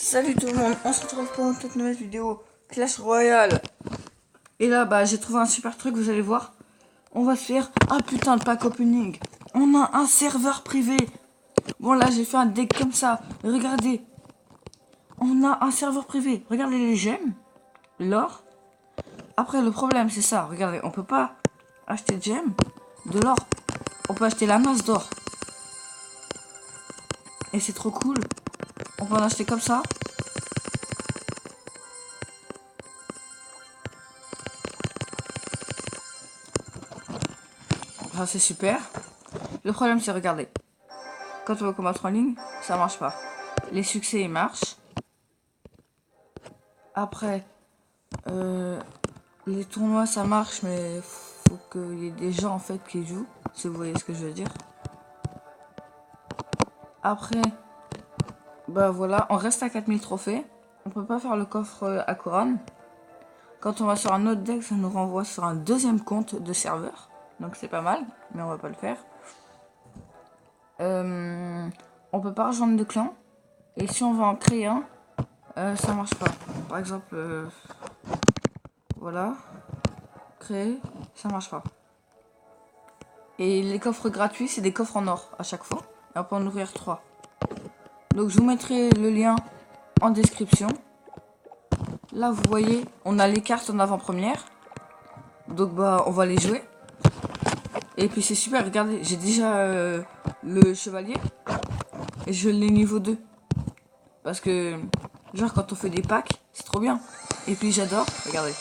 Salut tout le monde, on se retrouve pour une toute nouvelle vidéo Clash Royale. Et là j'ai trouvé un super truc, vous allez voir. On va se faire un putain de pack opening. On a un serveur privé. Bon là j'ai fait un deck comme ça, regardez. On a un serveur privé, regardez les gemmes, l'or. Après le problème c'est ça, regardez, on peut pas acheter de gemmes, de l'or. On peut acheter la masse d'or. Et c'est trop cool. On peut en acheter comme ça. Ça c'est super. Le problème c'est, regardez, quand on va combattre en ligne, ça marche pas. Les succès ils marchent. Après, les tournois ça marche, mais faut qu'il y ait des gens en fait qui jouent, si vous voyez ce que je veux dire. Après, voilà, on reste à 4000 trophées. On peut pas faire le coffre à couronne. Quand on va sur un autre deck, ça nous renvoie sur un deuxième compte de serveur. Donc c'est pas mal, mais on va pas le faire. On peut pas rejoindre de clan. Et si on va en créer un, ça marche pas. Par exemple, voilà, créer, ça marche pas. Et les coffres gratuits, c'est des coffres en or à chaque fois. Et on peut en ouvrir 3. Donc je vous mettrai le lien en description. Là vous voyez, on a les cartes en avant-première. Donc on va les jouer. Et puis c'est super, regardez, j'ai déjà le chevalier. Et je l'ai niveau 2. Parce que, genre quand on fait des packs, c'est trop bien. Et puis j'adore, regardez.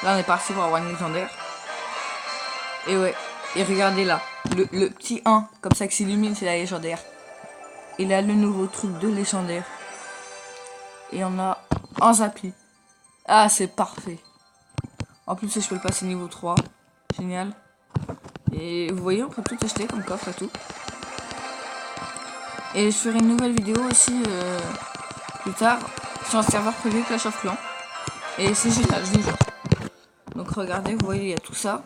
Là on est parti pour avoir une légendaire. Et ouais, et regardez là, le petit 1, comme ça qui s'illumine, c'est la légendaire. Et là le nouveau truc de légendaire. Et on a un Zappy. Ah c'est parfait. En plus je peux le passer niveau 3. Génial. Et vous voyez, on peut tout acheter comme coffre et tout. Et je ferai une nouvelle vidéo aussi plus tard sur un serveur privé Clash of Clans. Et c'est génial, je vous jure. Donc regardez, vous voyez, il y a tout ça.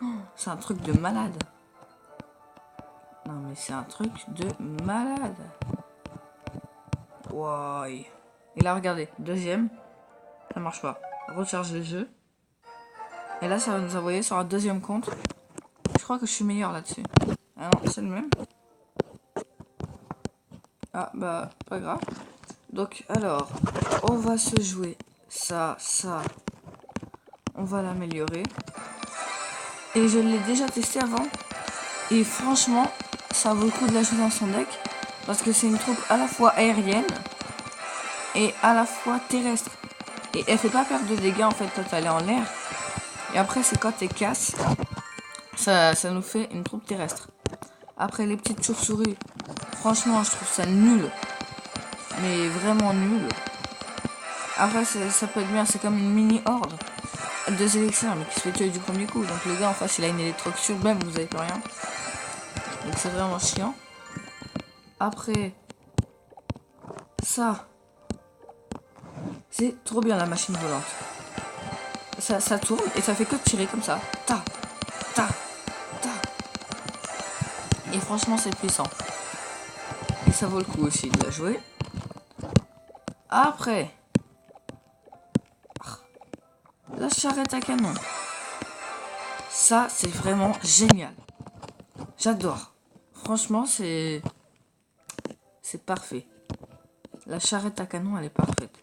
Oh, c'est un truc de malade. Non mais c'est un truc de malade. Wow. Et là regardez, deuxième, ça marche pas. Recharger le jeu. Et là ça va nous envoyer sur un deuxième compte. Je crois que je suis meilleur là-dessus. Ah non, c'est le même. Ah pas grave. Donc alors, on va se jouer ça. On va l'améliorer. Et je l'ai déjà testé avant. Et franchement, ça vaut le coup de la jouer dans son deck. Parce que c'est une troupe à la fois aérienne et à la fois terrestre. Et elle fait pas perdre de dégâts en fait quand elle est en l'air. Et après c'est quand elle casse, ça nous fait une troupe terrestre. Après les petites chauves-souris, franchement je trouve ça nul. Mais vraiment nul. Après ça peut être bien, c'est comme une mini horde. 2 élixirs mais qui se fait tuer du premier coup. Donc le gars en face il a une électrocution, même vous avez plus rien. Donc c'est vraiment chiant. Après ça, c'est trop bien la machine volante. Ça tourne et ça fait que tirer comme ça. Ta. Et franchement c'est puissant. Et ça vaut le coup aussi de la jouer. Après, la charrette à canon. Ça c'est vraiment génial. J'adore. Franchement c'est parfait. La charrette à canon elle est parfaite.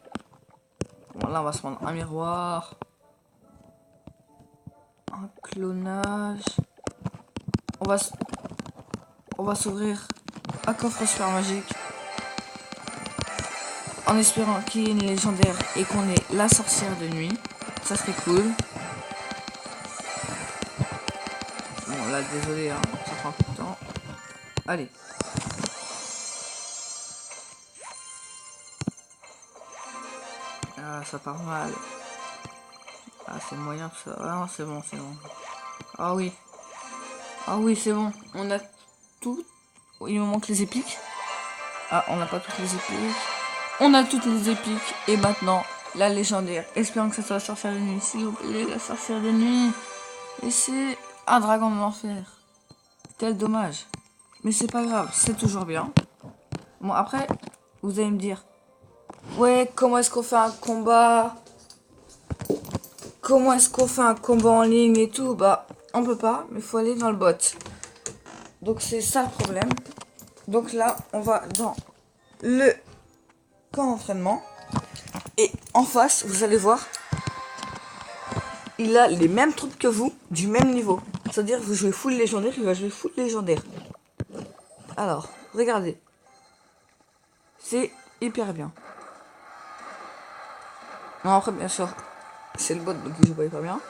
Bon là on va se prendre un miroir. Un clonage. On va s'ouvrir un coffre super magique. En espérant qu'il y ait une légendaire et qu'on ait la sorcière de nuit. Ça serait cool. Bon là désolé hein, ça prend un peu de temps. Allez. Ah ça part mal. Ah c'est moyen tout ça. Ah non c'est bon. Ah oui. Ah oui c'est bon. On a tout. Il me manque les épiques. Ah on n'a pas toutes les épiques. On a toutes les épiques. Et maintenant la légendaire. Espérons que ça soit la sorcière de nuit. S'il vous plaît la sorcière de nuit. Et c'est un dragon de l'enfer. Quel dommage. Mais c'est pas grave, c'est toujours bien. Bon, après, vous allez me dire, ouais, comment est-ce qu'on fait un combat? Comment est-ce qu'on fait un combat en ligne et tout? Bah, on peut pas, mais il faut aller dans le bot. Donc c'est ça le problème. Donc là, on va dans le camp d'entraînement. Et en face, vous allez voir, il a les mêmes troupes que vous, du même niveau. C'est-à-dire, vous jouez full légendaire, il va jouer full légendaire. Alors, regardez. C'est hyper bien. Non, après, bien sûr, c'est le bot, donc il joue pas hyper bien.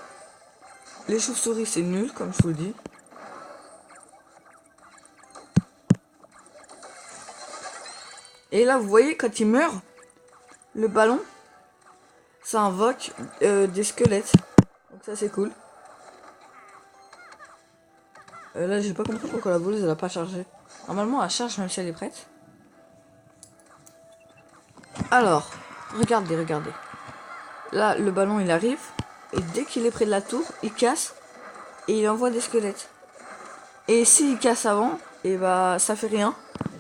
Les chauves-souris, c'est nul, comme je vous le dis. Et là, vous voyez, quand il meurt, le ballon, ça invoque des squelettes. Donc ça, c'est cool. Là, j'ai pas compris pourquoi la voleuse, elle a pas chargé. Normalement, elle charge même si elle est prête. Alors, regardez, regardez. Là, le ballon, il arrive. Et dès qu'il est près de la tour, il casse. Et il envoie des squelettes. Et s'il casse avant, et bah, ça fait rien.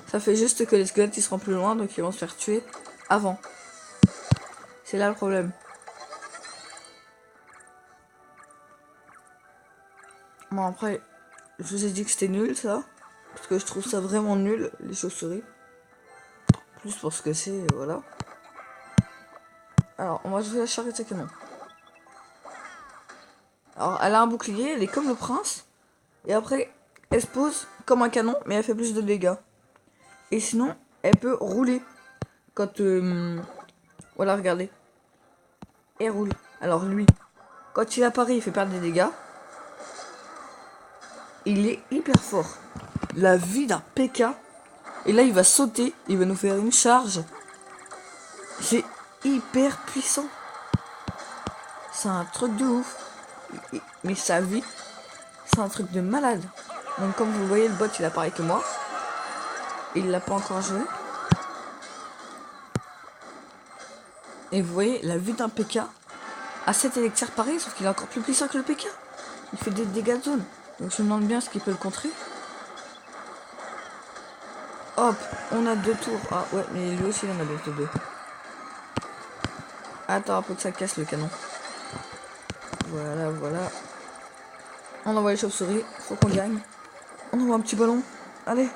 Ça fait juste que les squelettes, ils seront plus loin. Donc, ils vont se faire tuer avant. C'est là le problème. Bon, après, je vous ai dit que c'était nul, ça. Parce que je trouve ça vraiment nul, les chauves-souris. Plus parce que c'est, voilà. Alors, on va jouer la charrette à canon. Alors, elle a un bouclier, elle est comme le prince. Et après, elle se pose comme un canon, mais elle fait plus de dégâts. Et sinon, elle peut rouler. Quand... voilà, regardez. Elle roule. Alors lui, quand il apparaît, il fait perdre des dégâts. Il est hyper fort. La vie d'un PK. Et là, il va sauter. Il va nous faire une charge. C'est hyper puissant. C'est un truc de ouf. Mais sa vie, c'est un truc de malade. Donc comme vous voyez, le bot, il apparaît que moi. Il l'a pas encore joué. Et vous voyez, la vue d'un PK a 7 électeurs pareil, sauf qu'il est encore plus puissant que le PK. Il fait des dégâts de zone. Donc je me demande bien ce qu'il peut le contrer. Hop, on a 2 tours. Ah ouais, mais lui aussi il en a bientôt 2. Attends un peu que ça casse le canon. Voilà, voilà. On envoie les chauves-souris, faut qu'on gagne. On envoie un petit ballon. Allez.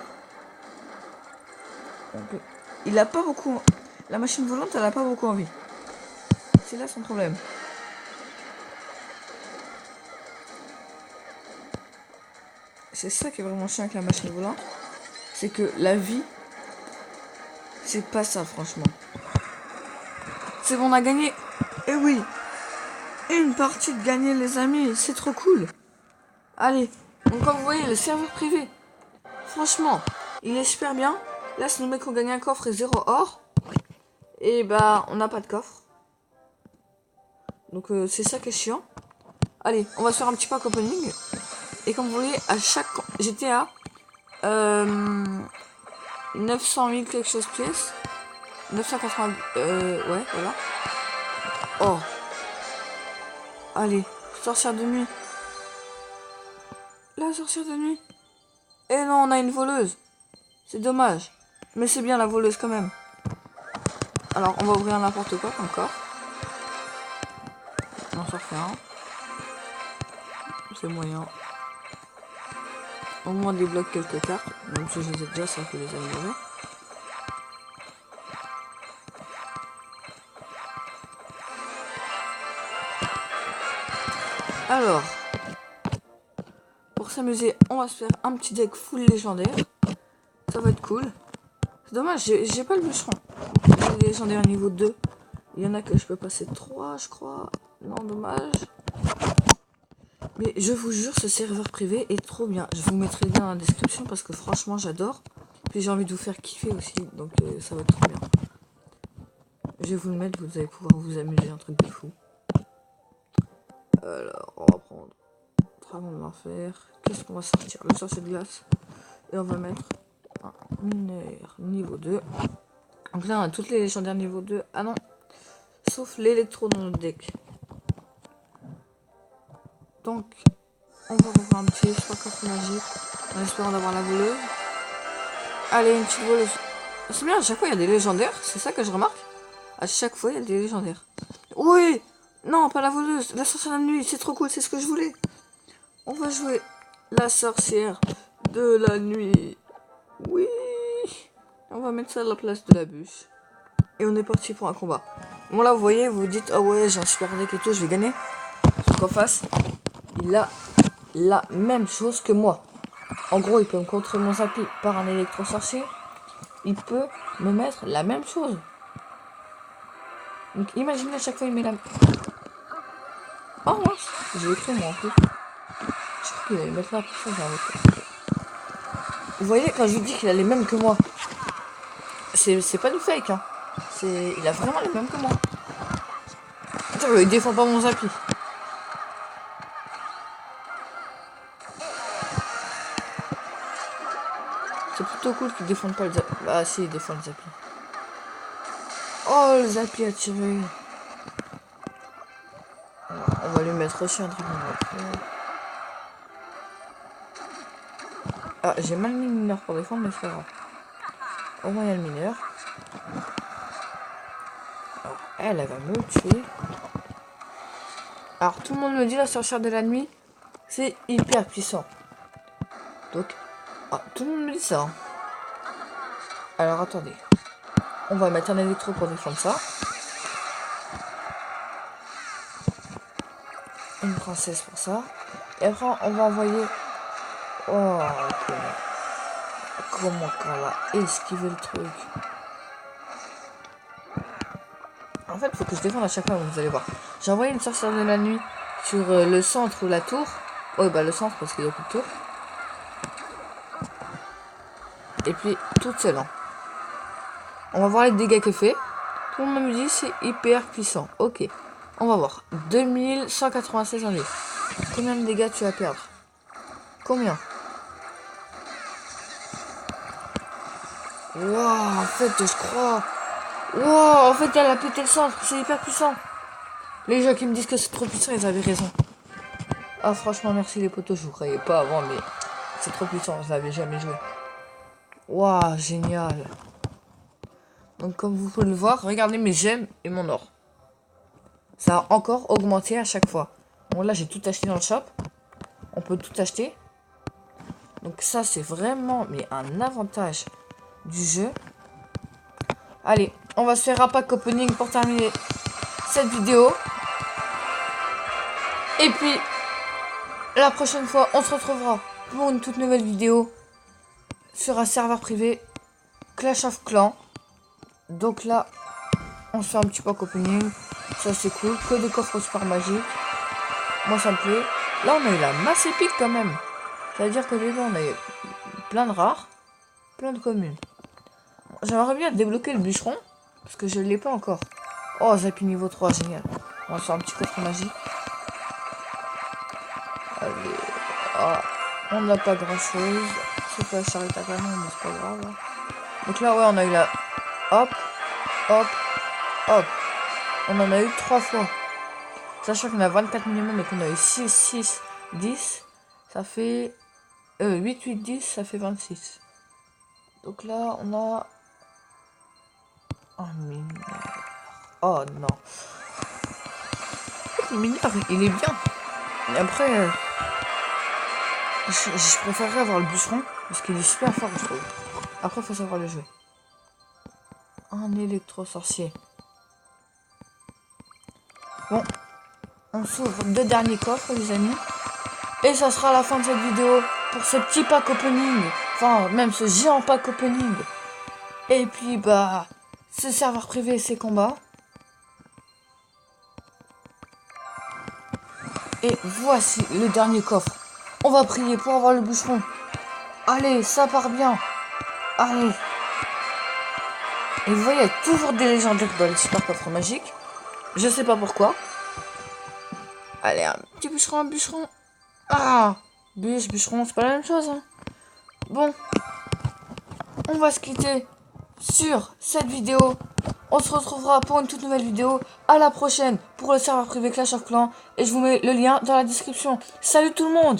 Il a pas beaucoup... La machine volante, elle a pas beaucoup envie. C'est là son problème. C'est ça qui est vraiment chiant avec la machine volante. C'est que la vie, c'est pas ça, franchement. C'est bon, on a gagné. Eh oui. Une partie de gagner, les amis. C'est trop cool. Allez. Donc, comme vous voyez, le serveur privé. Franchement, il est super bien. Là, ça nous met qu'on gagne un coffre et 0 or. Et bah, on n'a pas de coffre. Donc, c'est ça qui est chiant. Allez, on va se faire un petit pack opening. Et comme vous voyez, à chaque... J'étais à 900 000 quelque chose pièces. 980... ouais, voilà. Oh. Allez, sorcière de nuit. La sorcière de nuit. Eh non, on a une voleuse. C'est dommage. Mais c'est bien la voleuse quand même. Alors, on va ouvrir n'importe quoi encore. On s'en refait un. C'est moyen. Au moins, on débloque quelques cartes. Même si je les ai déjà, ça peut les améliorer. Alors, pour s'amuser, on va se faire un petit deck full légendaire. Ça va être cool. C'est dommage, j'ai pas le bûcheron. J'ai le légendaire niveau 2. Il y en a que je peux passer 3, je crois. Non, dommage. Mais je vous jure, ce serveur privé est trop bien. Je vous mettrai le lien dans la description parce que franchement, j'adore. Puis j'ai envie de vous faire kiffer aussi. Donc ça va être trop bien. Je vais vous le mettre, vous allez pouvoir vous amuser, un truc de fou. Alors, on va prendre Dragon de l'enfer. Qu'est-ce qu'on va sortir? Le sorcier de glace. Et on va mettre un mineur niveau 2. Donc là, on a toutes les légendaires niveau 2. Ah non, sauf l'électro dans notre deck. Donc, On va revoir un petit coffre magique en espérant d'avoir la voleuse. Allez, une petite voleuse. C'est bien, à chaque fois il y a des légendaires, c'est ça que je remarque. À chaque fois il y a des légendaires. Oui! Non, pas la voleuse, la sorcière de la nuit, c'est trop cool, c'est ce que je voulais. On va jouer la sorcière de la nuit. Oui! On va mettre ça à la place de la bûche. Et on est parti pour un combat. Bon là vous voyez, vous vous dites, ah ouais j'ai un super deck et tout, je vais gagner. Sauf qu'en face, il a la même chose que moi. En gros, il peut me contrer mon Zappy par un électro-sorcier. Il peut me mettre la même chose. Donc imaginez à chaque fois il met la... Oh mince, j'ai écrit moi en plus. Je crois qu'il allait mettre là, pour ça j'ai un... Vous voyez, quand je vous dis qu'il a les mêmes que moi, c'est pas du fake, hein. Il a vraiment les mêmes que moi. Attends, il défend pas mon Zappy. C'est plutôt cool qu'il défende pas le Zappy. Bah si, il défend le Zappy. Oh, le Zappy a tiré. On va lui mettre aussi un truc. Ah, j'ai mal mis le mineur pour défendre, mais c'est pas grave. Au moins, il y a le mineur. Alors, elle va me tuer. Alors, tout le monde me dit la sorcière de la nuit, c'est hyper puissant. Donc, tout le monde me dit ça. Hein. Alors, attendez. On va mettre un électro pour défendre ça. Une princesse pour ça. Et après, on va envoyer... Oh, ok. Comment qu'on va esquiver le truc. En fait, il faut que je défende à chaque fois, vous allez voir. J'ai envoyé une sorcière de la nuit sur le centre ou la tour. Oh, bah le centre parce qu'il y a plus de tour. Et puis, toute seule. Hein. On va voir les dégâts qu'elle fait. Tout le monde me dit c'est hyper puissant. Ok. On va voir. 2196 en vie. Combien de dégâts tu vas perdre? Combien? Waouh, en fait, je crois. Waouh, en fait, elle a pété le centre. C'est hyper puissant. Les gens qui me disent que c'est trop puissant, ils avaient raison. Ah, franchement, merci les potos. Je vous croyais pas avant, mais c'est trop puissant. Je l'avais jamais joué. Waouh, génial. Donc, comme vous pouvez le voir, regardez mes gemmes et mon or. Ça a encore augmenté à chaque fois. Bon, là, j'ai tout acheté dans le shop. On peut tout acheter. Donc, ça, c'est vraiment mais un avantage du jeu. Allez, on va se faire un pack opening pour terminer cette vidéo. Et puis, la prochaine fois, on se retrouvera pour une toute nouvelle vidéo sur un serveur privé Clash of Clans. Donc là, on se fait un petit pack opening. Ça, c'est cool. Que des coffres super magiques. Moi, ça me plaît. Là, on a eu la masse épique quand même. Ça veut dire qu'au début, on a eu plein de rares, plein de communes. J'aimerais bien débloquer le bûcheron, parce que je ne l'ai pas encore. Oh, Zappy niveau 3, génial. On va faire un petit coffre magique. Allez. Ah, on n'a pas grand chose. C'est pas charrette à canon, mais c'est pas grave. Hein. Donc là, ouais, on a eu la... Hop, hop, hop. On en a eu 3 fois. Sachant qu'on a 24 minimum et qu'on a eu 6, 6, 10. Ça fait... 8, 8, 10, ça fait 26. Donc là, on a... un mineur. Oh non. Le mineur, il est bien. Et après... je préférerais avoir le bûcheron. Parce qu'il est super fort, je trouve. Après, il faut savoir le jouer. Un électro-sorcier. Bon. On s'ouvre 2 derniers coffres, les amis. Et ça sera la fin de cette vidéo. Pour ce petit pack opening. Enfin, même ce géant pack opening. Et puis, bah... ce serveur privé, ces combats. Et voici le dernier coffre. On va prier pour avoir le bûcheron. Allez, ça part bien. Allez. Et vous voyez, il y a toujours des légendaires dans les super coffres magiques. Je sais pas pourquoi. Allez, un petit bûcheron, un bûcheron. Ah, bûcheron, c'est pas la même chose. Hein. Bon. On va se quitter sur cette vidéo. On se retrouvera pour une toute nouvelle vidéo. À la prochaine pour le serveur privé Clash of Clans. Et je vous mets le lien dans la description. Salut tout le monde!